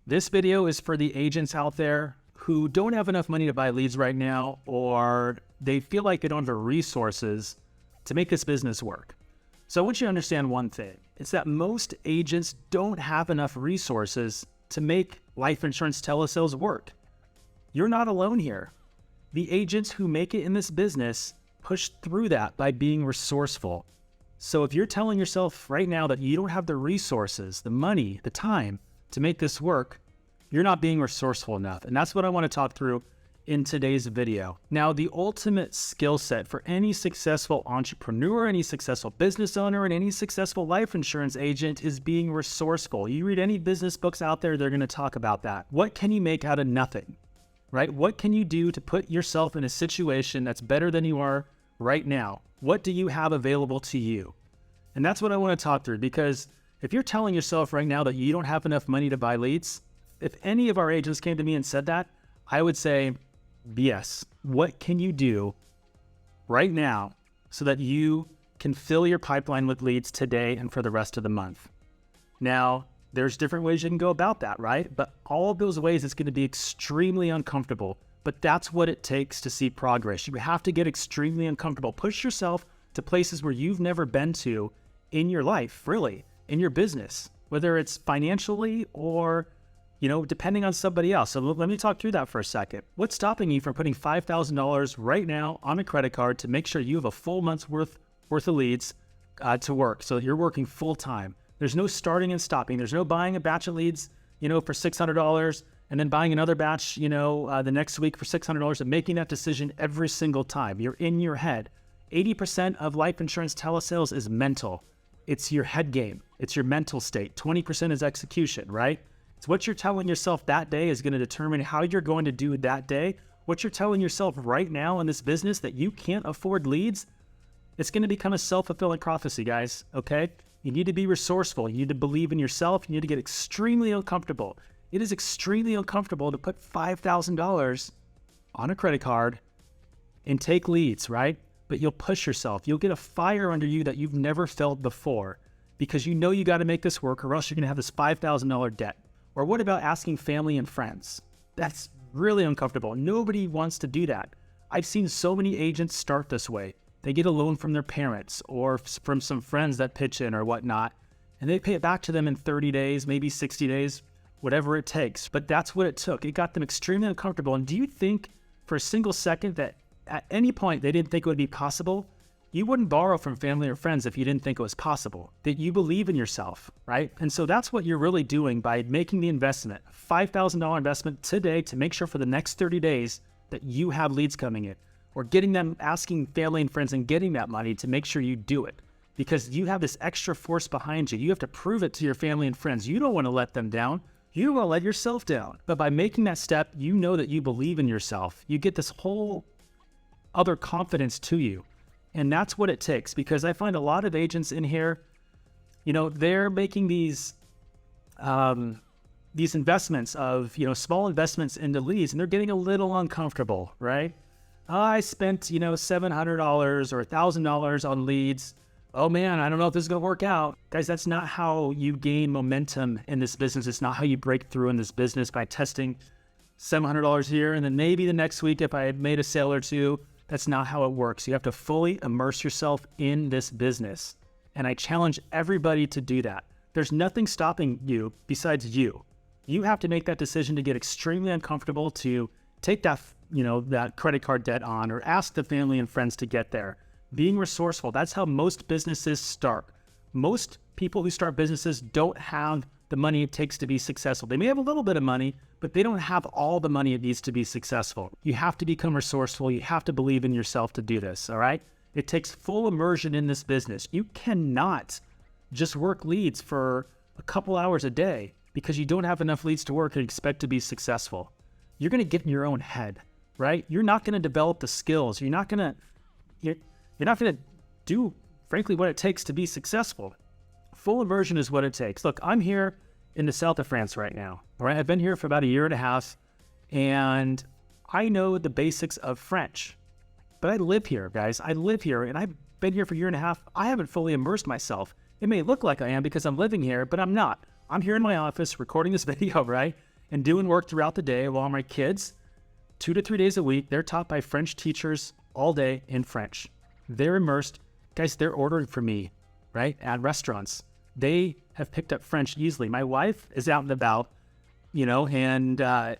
This video is for the agents out there who don't have enough money to buy leads right now, or they feel like they don't have the resources to make this business work. So I want you to understand one thing. It's that most agents don't have enough resources to make life insurance telesales work. You're not alone here. The agents who make it in this business push through that by being resourceful. So if you're telling yourself right now that you don't have the resources, the money, the time to make this work, you're not being resourceful enough. And that's what I want to talk through in today's video. Now, the ultimate skill set for any successful entrepreneur, any successful business owner, and any successful life insurance agent is being resourceful. You read any business books out there, they're going to talk about that. What can you make out of nothing, right? What can you do to put yourself in a situation that's better than you are right now? What do you have available to you? And that's what I want to talk through, because if you're telling yourself right now that you don't have enough money to buy leads, if any of our agents came to me and said that, I would say, yes, what can you do right now so that you can fill your pipeline with leads today and for the rest of the month? Now, there's different ways you can go about that, right? But all of those ways, it's going to be extremely uncomfortable. But that's what it takes to see progress. You have to get extremely uncomfortable. Push yourself to places where you've never been to in your life, really, in your business, whether it's financially or depending on somebody else. So let me talk through that for a second. What's stopping you from putting $5,000 right now on a credit card to make sure you have a full month's worth of leads to work, so that you're working full time? There's no starting and stopping. There's no buying a batch of leads, for $600 and then buying another batch, the next week for $600 and making that decision every single time. You're in your head. 80% of life insurance telesales is mental. It's your head game. It's your mental state. 20% is execution, right? It's what you're telling yourself that day is going to determine how you're going to do that day. What you're telling yourself right now in this business that you can't afford leads, it's going to become a self-fulfilling prophecy, guys, okay? You need to be resourceful. You need to believe in yourself. You need to get extremely uncomfortable. It is extremely uncomfortable to put $5,000 on a credit card and take leads, right? But you'll push yourself. You'll get a fire under you that you've never felt before, because you got to make this work, or else you're going to have this $5,000 debt. Or what about asking family and friends? That's really uncomfortable. Nobody wants to do that. I've seen so many agents start this way. They get a loan from their parents or from some friends that pitch in or whatnot, and they pay it back to them in 30 days, maybe 60 days, whatever it takes. But that's what it took. It got them extremely uncomfortable. And do you think for a single second that at any point they didn't think it would be possible? You wouldn't borrow from family or friends if you didn't think it was possible, that you believe in yourself, right? And so that's what you're really doing by making the investment, $5,000 investment today to make sure for the next 30 days that you have leads coming in, or getting them, asking family and friends and getting that money to make sure you do it, because you have this extra force behind you. You have to prove it to your family and friends. You don't want to let them down. You don't want to let yourself down. But by making that step, you know that you believe in yourself. You get this whole other confidence to you. And that's what it takes, because I find a lot of agents in here, they're making these investments of, small investments into leads, and they're getting a little uncomfortable, right? I spent, $700 or $1,000 on leads. Oh man, I don't know if this is going to work out. Guys, that's not how you gain momentum in this business. It's not how you break through in this business, by testing $700 here, and then maybe the next week if I had made a sale or two. That's not how it works. You have to fully immerse yourself in this business. And I challenge everybody to do that. There's nothing stopping you besides you. You have to make that decision to get extremely uncomfortable, to take that, that credit card debt on, or ask the family and friends to get there. Being resourceful, that's how most businesses start. Most people who start businesses don't have the money it takes to be successful. They may have a little bit of money, but they don't have all the money it needs to be successful. You have to become resourceful. You have to believe in yourself to do this, all right? It takes full immersion in this business. You cannot just work leads for a couple hours a day because you don't have enough leads to work and expect to be successful. You're going to get in your own head, right? You're not going to develop the skills. You're not going to do, frankly, what it takes to be successful. Full immersion is what it takes. Look, I'm here in the south of France right now. All right, I've been here for about a year and a half, and I know the basics of French. But I live here, guys. I live here, and I've been here for a year and a half. I haven't fully immersed myself. It may look like I am because I'm living here, but I'm not. I'm here in my office recording this video, right? and doing work throughout the day while my kids, 2 to 3 days a week, they're taught by French teachers all day in French. They're immersed. Guys, they're ordering for me, right? At restaurants. They have picked up French easily. My wife is out and about, and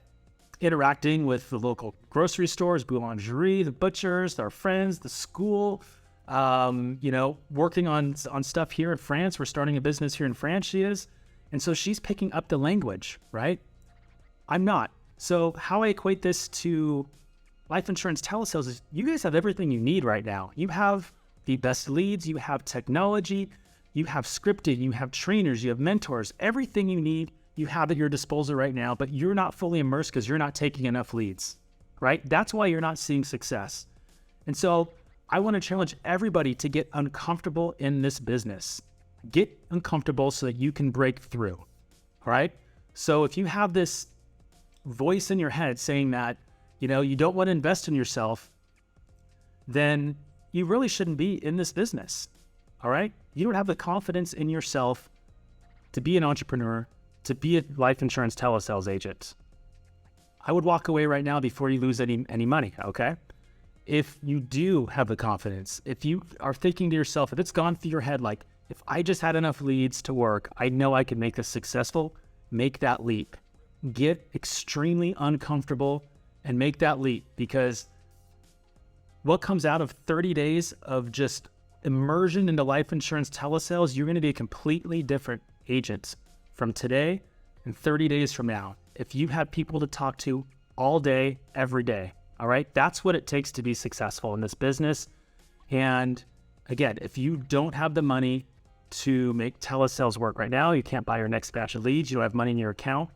interacting with the local grocery stores, boulangerie, the butchers, our friends, the school, working on stuff here in France. We're starting a business here in France, she is. And so she's picking up the language, right? I'm not. So how I equate this to life insurance telesales is you guys have everything you need right now. You have the best leads, you have technology, you have scripting, you have trainers, you have mentors, everything you need, you have at your disposal right now, but you're not fully immersed because you're not taking enough leads, right? That's why you're not seeing success. And so I want to challenge everybody to get uncomfortable in this business. Get uncomfortable so that you can break through, all right? So if you have this voice in your head saying that, you don't want to invest in yourself, then you really shouldn't be in this business, all right? You don't have the confidence in yourself to be an entrepreneur, to be a life insurance telesales agent. I would walk away right now before you lose any money, okay? If you do have the confidence, if you are thinking to yourself, if it's gone through your head, like, if I just had enough leads to work, I know I can make this successful, make that leap. Get extremely uncomfortable and make that leap, because what comes out of 30 days of just immersion into life insurance telesales, you're going to be a completely different agent from today and 30 days from now. If you have people to talk to all day, every day, all right? That's what it takes to be successful in this business. And again, if you don't have the money to make telesales work right now, you can't buy your next batch of leads, you don't have money in your account,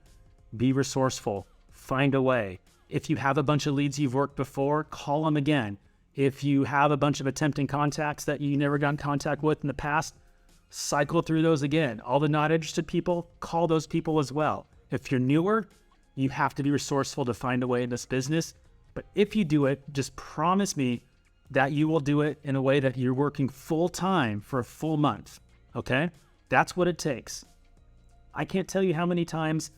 be resourceful, find a way. If you have a bunch of leads you've worked before, call them again. If you have a bunch of attempting contacts that you never got in contact with in the past, cycle through those again. All the not interested people, call those people as well. If you're newer, you have to be resourceful to find a way in this business. But if you do it, just promise me that you will do it in a way that you're working full time for a full month, okay? That's what it takes. I can't tell you how many times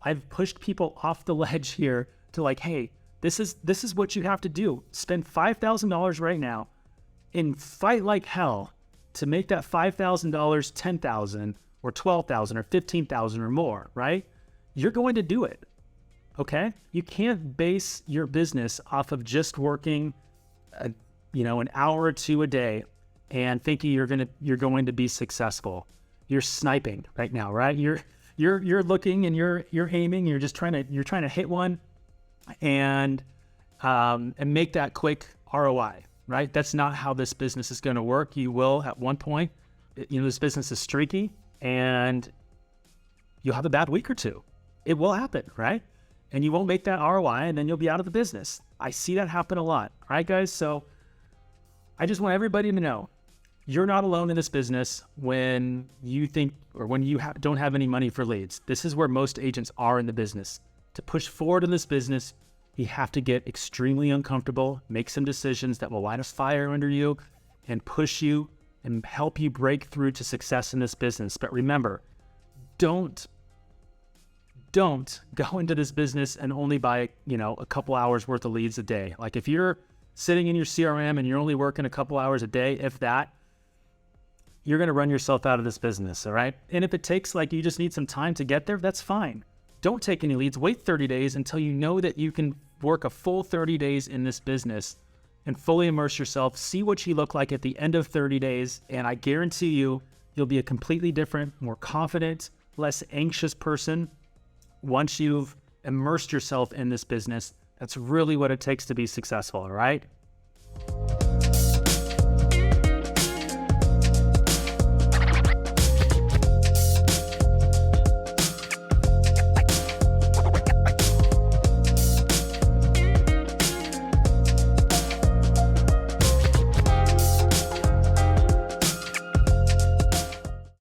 I've pushed people off the ledge here to like, hey, this is what you have to do. Spend $5,000 right now and fight like hell to make that $5,000 $10,000 or $12,000 or $15,000 or more, right? You're going to do it, okay? You can't base your business off of just working, an hour or two a day and thinking you're going to be successful. You're sniping right now, right? You're looking and you're aiming. You're trying to hit one and make that quick ROI, right? That's not how this business is going to work. You will at one point, this business is streaky and you'll have a bad week or two. It will happen, right? And you won't make that ROI and then you'll be out of the business. I see that happen a lot. All right, guys. So I just want everybody to know you're not alone in this business when you think, or when you don't have any money for leads. This is where most agents are in the business. To push forward in this business, you have to get extremely uncomfortable, make some decisions that will light a fire under you and push you and help you break through to success in this business. But remember, don't go into this business and only buy, a couple hours worth of leads a day. Like if you're sitting in your CRM and you're only working a couple hours a day, if that, you're going to run yourself out of this business, all right? And if it takes you just need some time to get there, that's fine. Don't take any leads. Wait 30 days until you know that you can work a full 30 days in this business and fully immerse yourself. See what you look like at the end of 30 days. And I guarantee you'll be a completely different, more confident, less anxious person once you've immersed yourself in this business. That's really what it takes to be successful, all right?